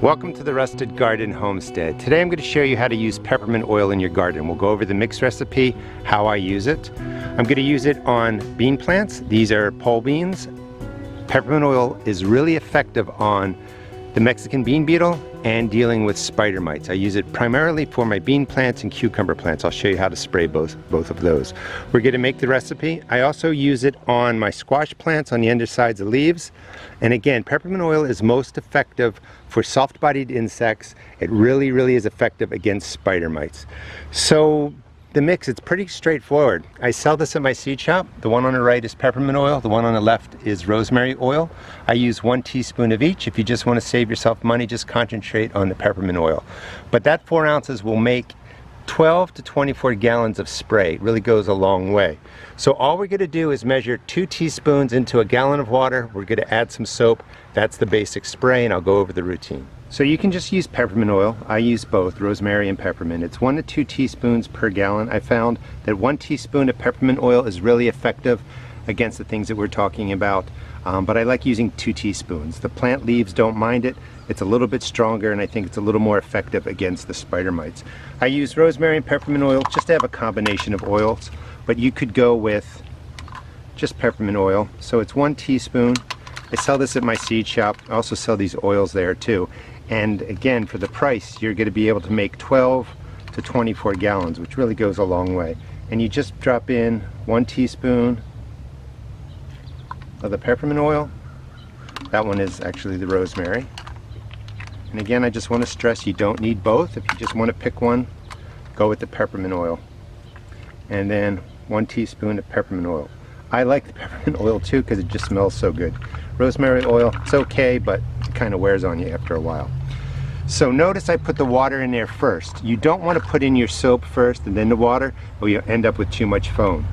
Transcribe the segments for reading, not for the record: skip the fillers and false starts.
Welcome to the Rusted Garden Homestead. Today I'm going to show you how to use peppermint oil in your garden. We'll go over the mix recipe, how I use it. I'm going to use it on bean plants. These are pole beans. Peppermint oil is really effective on the Mexican bean beetle and dealing with spider mites. I use it primarily for my bean plants and cucumber plants. I'll show you how to spray both of those. We're going to make the recipe. I also use it on my squash plants on the undersides of leaves. And again, peppermint oil is most effective for soft-bodied insects. It really is effective against spider mites. So the mix, it's pretty straightforward. I sell this at my seed shop. The one on the right is peppermint oil. The one on the left is rosemary oil. I use 1 teaspoon of each. If you just want to save yourself money, just concentrate on the peppermint oil. But that 4 ounces will make 12 to 24 gallons of spray. It really goes a long way. So all we're going to do is measure 2 teaspoons into a gallon of water. We're going to add some soap. That's the basic spray, and I'll go over the routine. So you can just use peppermint oil. I use both rosemary and peppermint. It's 1 to 2 teaspoons per gallon. I found that 1 teaspoon of peppermint oil is really effective against the things that we're talking about, but I like using 2 teaspoons. The plant leaves don't mind it. It's a little bit stronger, and I think it's a little more effective against the spider mites. I use rosemary and peppermint oil just to have a combination of oils, but you could go with just peppermint oil. So it's 1 teaspoon. I sell this at my seed shop. I also sell these oils there too. And again, for the price, you're going to be able to make 12 to 24 gallons, which really goes a long way. And you just drop in 1 teaspoon of the peppermint oil. That one is actually the rosemary. And again, I just want to stress you don't need both. If you just want to pick one, go with the peppermint oil. And then 1 teaspoon of peppermint oil. I like the peppermint oil too because it just smells so good. Rosemary oil, it's okay, but it kind of wears on you after a while. So notice I put the water in there first. You don't want to put in your soap first and then the water, or you'll end up with too much foam.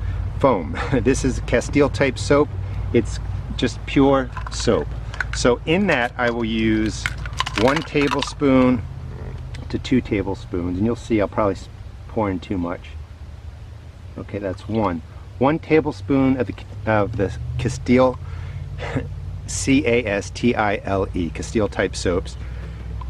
This is Castile type soap. It's just pure soap. So in that I will use 1 tablespoon to 2 tablespoons, and you'll see I'll probably pour in too much. Okay, that's 1 tablespoon of the Castile, C-A-S-T-I-L-E, Castile type soaps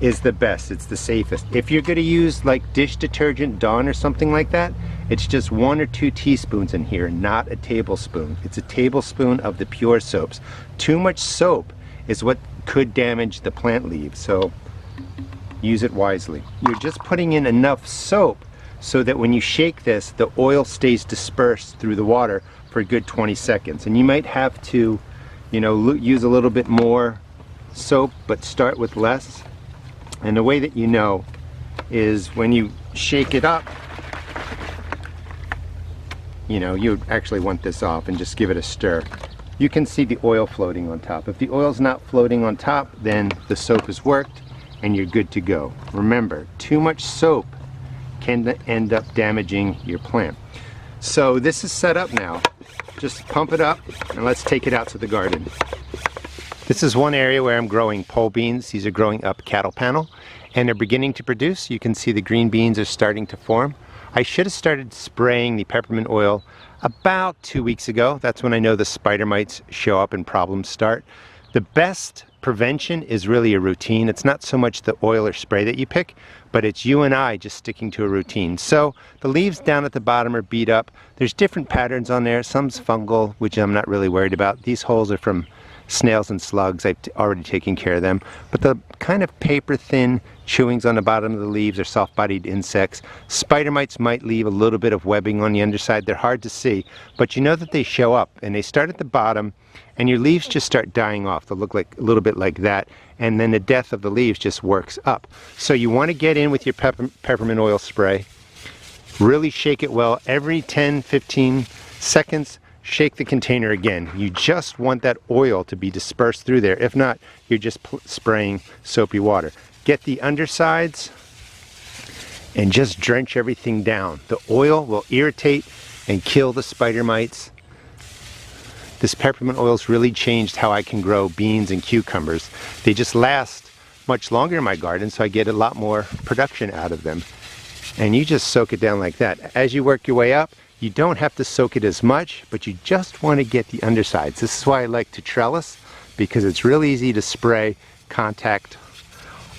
is the best. It's the safest. If you're going to use like dish detergent, Dawn or something like that, it's just 1 or 2 teaspoons in here, not a tablespoon. It's a tablespoon of the pure soaps. Too much soap is what could damage the plant leaves, so use it wisely. You're just putting in enough soap so that when you shake this, the oil stays dispersed through the water for a good 20 seconds. And you might have to, you know, use a little bit more soap, but start with less. And the way that you know is when you shake it up, you know, you actually want this off and just give it a stir. You can see the oil floating on top. If the oil's not floating on top, then the soap has worked and you're good to go. Remember, too much soap can end up damaging your plant. So this is set up now. Just pump it up and let's take it out to the garden. This is one area where I'm growing pole beans. These are growing up cattle panel and they're beginning to produce. You can see the green beans are starting to form. I should have started spraying the peppermint oil about 2 weeks ago. That's when I know the spider mites show up and problems start. The best prevention is really a routine. It's not so much the oil or spray that you pick, but it's you and I just sticking to a routine. So the leaves down at the bottom are beat up. There's different patterns on there. Some's fungal, which I'm not really worried about. These holes are from snails and slugs. I've already taken care of them. But the kind of paper thin chewings on the bottom of the leaves are soft-bodied insects. Spider mites might leave a little bit of webbing on the underside. They're hard to see, but you know that they show up and they start at the bottom and your leaves just start dying off. They'll look like a little bit like that, and then the death of the leaves just works up. So you want to get in with your peppermint oil spray. Really shake it well. Every 10-15 seconds, shake the container again. You just want that oil to be dispersed through there. If not, you're just spraying soapy water. Get the undersides and just drench everything down. The oil will irritate and kill the spider mites. This peppermint oil's really changed how I can grow beans and cucumbers. They just last much longer in my garden, so I get a lot more production out of them. And you just soak it down like that. As you work your way up, you don't have to soak it as much, but you just want to get the undersides. This is why I like to trellis, because it's real easy to spray, contact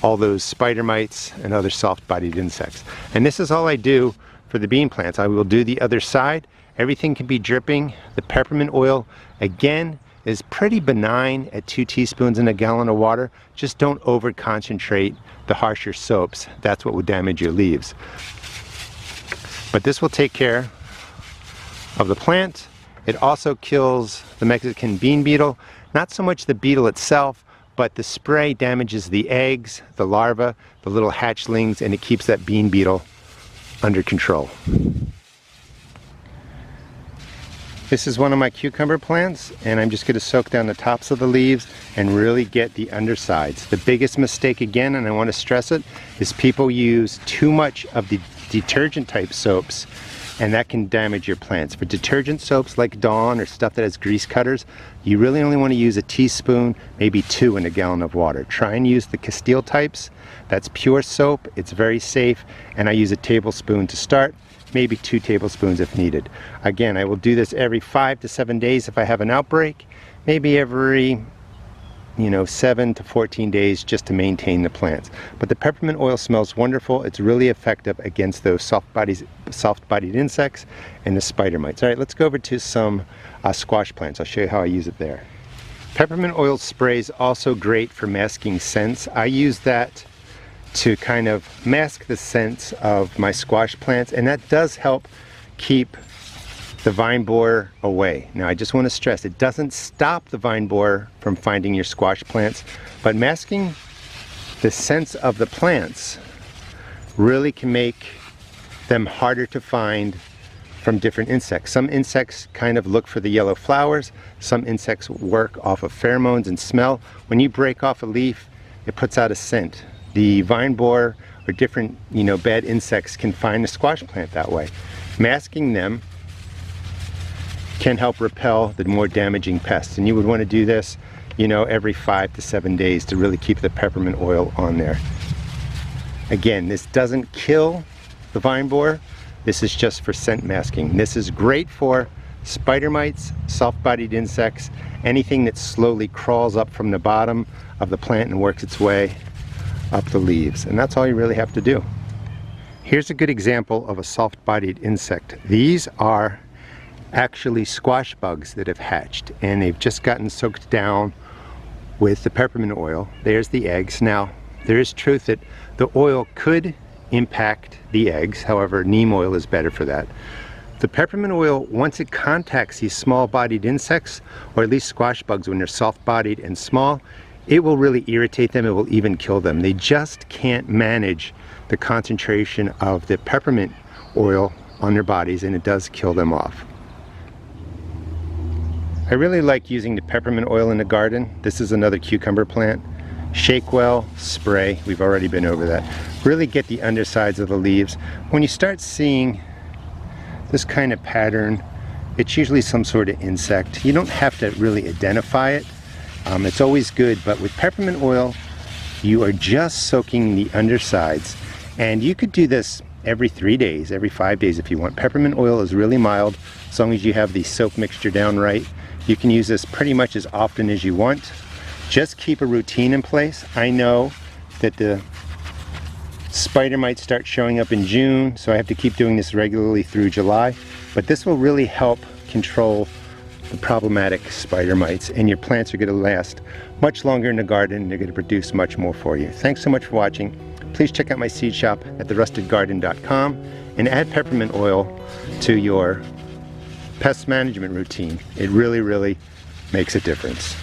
all those spider mites and other soft-bodied insects. And this is all I do for the bean plants. I will do the other side. Everything can be dripping. The peppermint oil, again, is pretty benign at 2 teaspoons in a gallon of water. Just don't over concentrate the harsher soaps. That's what would damage your leaves. But this will take care of the plant. It also kills the Mexican bean beetle. Not so much the beetle itself, but the spray damages the eggs, the larvae, the little hatchlings, and it keeps that bean beetle under control. This is one of my cucumber plants, and I'm just going to soak down the tops of the leaves and really get the undersides. The biggest mistake, again, and I want to stress it, is people use too much of the detergent type soaps, and that can damage your plants. For detergent soaps like Dawn or stuff that has grease cutters, you really only want to use a teaspoon, maybe 2 in a gallon of water. Try and use the Castile types. That's pure soap. It's very safe, and I use a tablespoon to start, maybe 2 tablespoons if needed. Again, I will do this every 5 to 7 days if I have an outbreak, maybe every 7 to 14 days just to maintain the plants. But the peppermint oil smells wonderful. It's really effective against those soft-bodied insects and the spider mites. All right, let's go over to some squash plants. I'll show you how I use it there. Peppermint oil spray is also great for masking scents. I use that to kind of mask the scents of my squash plants, and that does help keep the vine borer away. Now, I just want to stress, it doesn't stop the vine borer from finding your squash plants, but masking the scents of the plants really can make them harder to find from different insects. Some insects kind of look for the yellow flowers. Some insects work off of pheromones and smell. When you break off a leaf, it puts out a scent. The vine borer or different, bad insects can find the squash plant that way. Masking them can help repel the more damaging pests, and you would want to do this, every 5 to 7 days to really keep the peppermint oil on there. Again, this doesn't kill the vine borer. This is just for scent masking. This is great for spider mites, soft-bodied insects, anything that slowly crawls up from the bottom of the plant and works its way up the leaves. And that's all you really have to do. Here's a good example of a soft-bodied insect. These are actually squash bugs that have hatched, and they've just gotten soaked down with the peppermint oil. There's the eggs. Now, there is truth that the oil could impact the eggs. However, neem oil is better for that. The peppermint oil, once it contacts these small-bodied insects, or at least squash bugs when they're soft-bodied and small, it will really irritate them. It will even kill them. They just can't manage the concentration of the peppermint oil on their bodies, and it does kill them off. I really like using the peppermint oil in the garden. This is another cucumber plant. Shake well, spray. We've already been over that. Really get the undersides of the leaves. When you start seeing this kind of pattern, it's usually some sort of insect. You don't have to really identify it. It's always good, but with peppermint oil, you are just soaking the undersides. And you could do this every 3 days, every 5 days if you want. Peppermint oil is really mild, as long as you have the soap mixture down right. You can use this pretty much as often as you want. Just keep a routine in place. I know that the spider might start showing up in June, so I have to keep doing this regularly through July. But this will really help control the problematic spider mites, and your plants are going to last much longer in the garden, and they're going to produce much more for you. Thanks so much for watching. Please check out my seed shop at therustedgarden.com and add peppermint oil to your pest management routine. It really, really makes a difference.